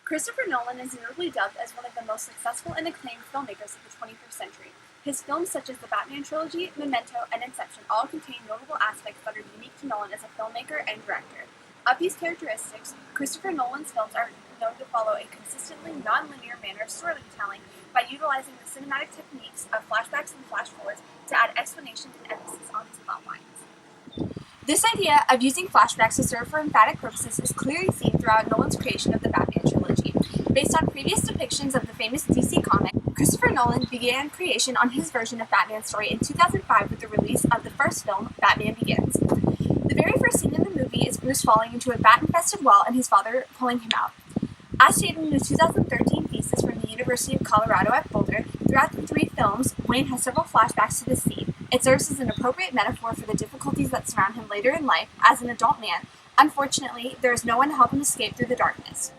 Christopher Nolan is notably dubbed as one of the most successful and acclaimed filmmakers of the 21st century. His films such as the Batman trilogy, Memento, and Inception all contain notable aspects that are unique to Nolan as a filmmaker and director. Of these characteristics, Christopher Nolan's films are known to follow a consistently non-linear manner of storytelling by utilizing the cinematic techniques of flashbacks and flash-forwards to add explanation and emphasis on his plot lines. This idea of using flashbacks to serve for emphatic purposes is clearly seen throughout Nolan's creation of the Batman trilogy. Based on previous depictions of the famous DC comic, Christopher Nolan began creation on his version of Batman's story in 2005 with the release of the first film, Batman Begins. The very first scene in the movie is Bruce falling into a bat-infested well and his father pulling him out. As stated in a 2013 thesis from the University of Colorado at Boulder, throughout the three films, Wayne has several flashbacks to this scene. It serves as an appropriate metaphor for the difficulties that surround him later in life as an adult man. Unfortunately, there is no one to help him escape through the darkness.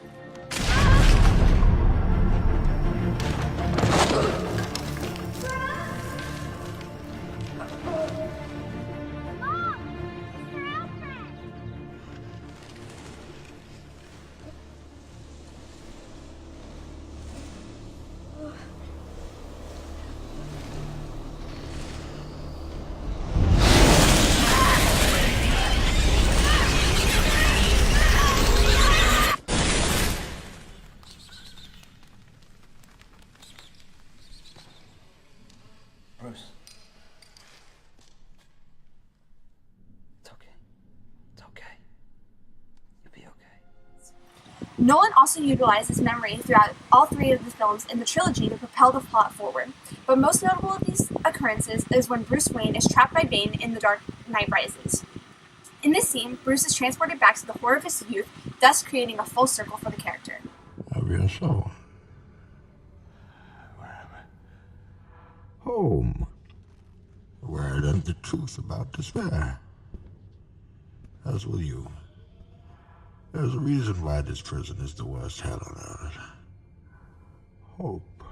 Bruce. It's okay. It's okay. You'll be okay. Nolan also utilizes memory throughout all three of the films in the trilogy to propel the plot forward. But most notable of these occurrences is when Bruce Wayne is trapped by Bane in The Dark Knight Rises. In this scene, Bruce is transported back to the horror of his youth, thus creating a full circle for the character. Of your soul. Home, where I learned the truth about despair. As will you. There's a reason why this prison is the worst hell on earth. Hope.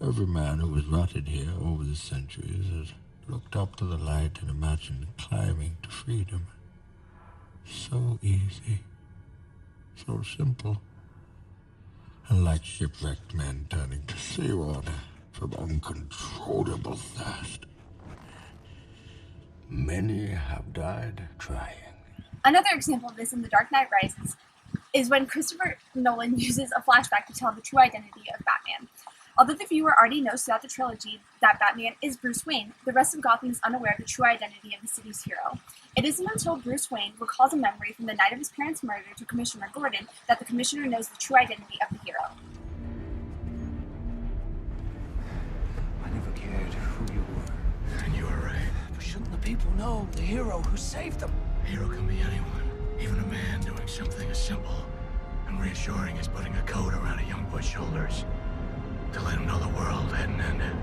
Every man who has rotted here over the centuries has looked up to the light and imagined climbing to freedom. So easy. So simple. And like shipwrecked men turning to seawater from uncontrollable thirst. Many have died trying. Another example of this in The Dark Knight Rises is when Christopher Nolan uses a flashback to tell the true identity of Batman. Although the viewer already knows throughout the trilogy that Batman is Bruce Wayne, the rest of Gotham is unaware of the true identity of the city's hero. It isn't until Bruce Wayne recalls a memory from the night of his parents' murder to Commissioner Gordon that the Commissioner knows the true identity of the hero. I never cared who you were. And you were right. But shouldn't the people know the hero who saved them? A hero can be anyone, even a man doing something as simple and reassuring as putting a coat around a young boy's shoulders to let him know the world hadn't ended.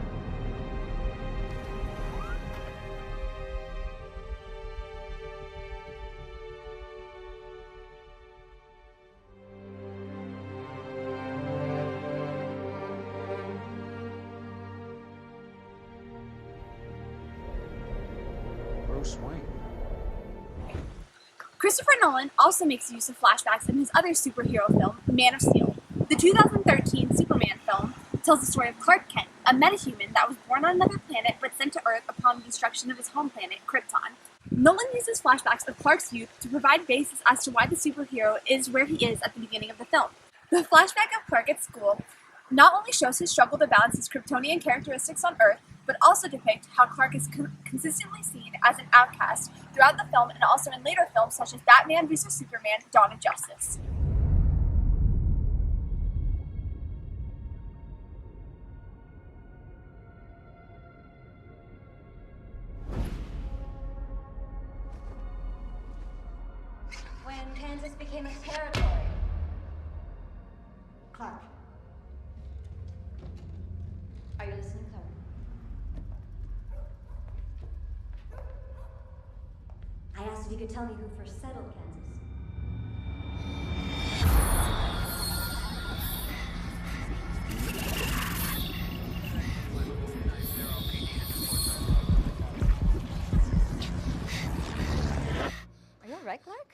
Bruce Wayne. Christopher Nolan also makes use of flashbacks in his other superhero film, Man of Steel. The 2013 Superman film tells the story of Clark Kent, a metahuman that was born on another planet but sent to Earth upon the destruction of his home planet, Krypton. Nolan uses flashbacks of Clark's youth to provide basis as to why the superhero is where he is at the beginning of the film. The flashback of Clark at school not only shows his struggle to balance his Kryptonian characteristics on Earth, but also depict how Clark is consistently seen as an outcast throughout the film and also in later films such as Batman vs. Superman: Dawn of Justice. When Kansas became a territory. Clark. Are you listening, Clark? I asked if you could tell me who first settled Kansas. Are you all right, Clark?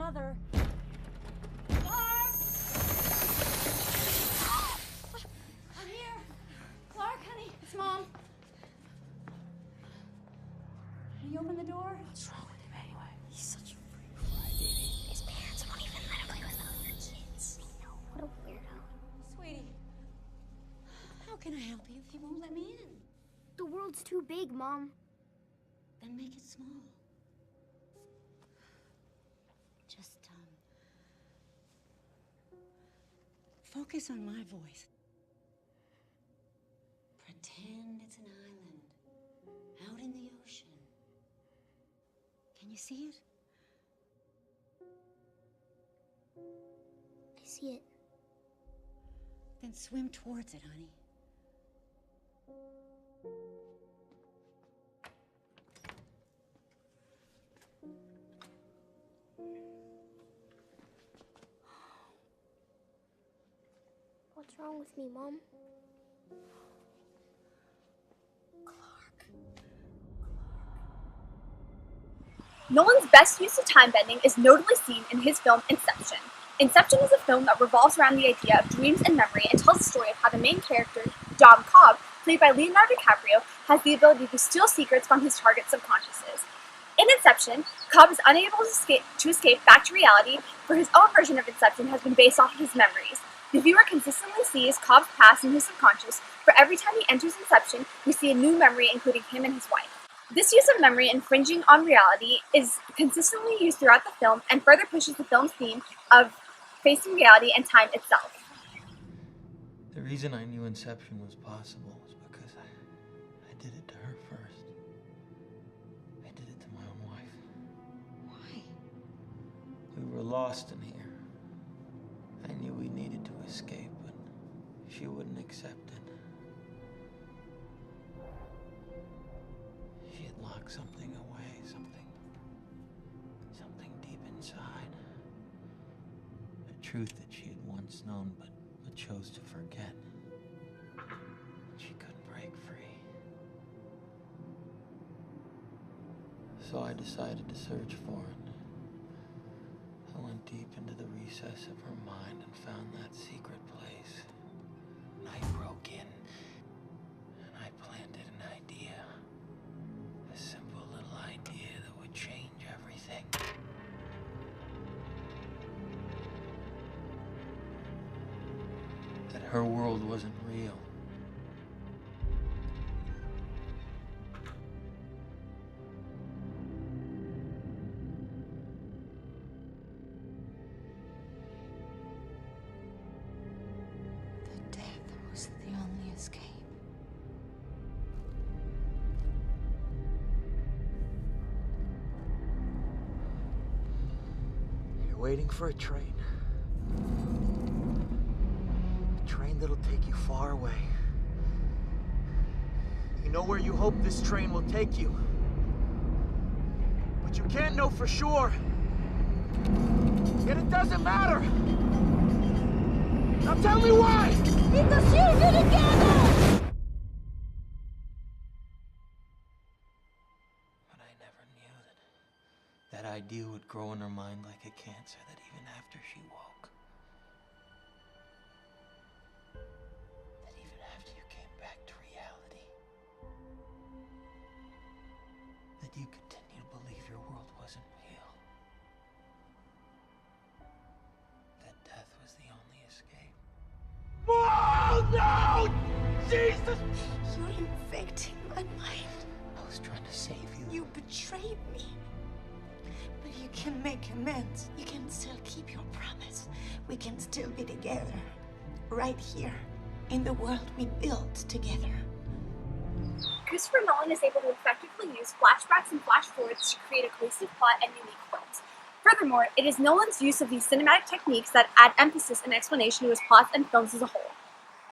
mother. I'm here. Clark, honey, it's Mom. Can you open the door? What's wrong with him anyway? He's such a freak. His parents won't even let him play with other kids. I know. What a weirdo. Sweetie, how can I help you if you won't let me in? The world's too big, Mom. Then make it small. Just, focus on my voice. Pretend it's an island out in the ocean. Can you see it? I see it. Then swim towards it, honey. What's wrong with me, Mom? Nolan's best use of time bending is notably seen in his film Inception. Inception is a film that revolves around the idea of dreams and memory and tells the story of how the main character, Dom Cobb, played by Leonardo DiCaprio, has the ability to steal secrets from his target's subconsciouses. In Inception, Cobb is unable to escape back to reality, for his own version of Inception has been based off of his memories. The viewer consistently sees Cobb's past in his subconscious, for every time he enters Inception, we see a new memory including him and his wife. This use of memory infringing on reality is consistently used throughout the film and further pushes the film's theme of facing reality and time itself. The reason I knew Inception was possible was because I did it to her first. I did it to my own wife. Why? We were lost in here. I knew we needed to escape, but she wouldn't accept it. She had locked something away, something deep inside. A truth that she had once known, but chose to forget. She couldn't break free. So I decided to search for it. I went deep into the recess of her mind and found that secret place. And I broke in, and I planted an idea. A simple little idea that would change everything. That her world wasn't real. The death was the only escape. You're waiting for a train. A train that'll take you far away. You know where you hope this train will take you. But you can't know for sure. Yet it doesn't matter. Now tell me why! Because you're together! But I never knew that idea would grow in her mind like a cancer, that even after she woke, that even after you came back to reality, that you continue to believe your world wasn't real. That death was the only escape. Oh no! Jesus! You're infecting my mind. I was trying to save you. You betrayed me. But you can make amends. You can still keep your promise. We can still be together. Right here. In the world we built together. Christopher Nolan is able to effectively use flashbacks and flash forwards to create a cohesive plot and unique films. Furthermore, it is Nolan's use of these cinematic techniques that add emphasis and explanation to his plots and films as a whole.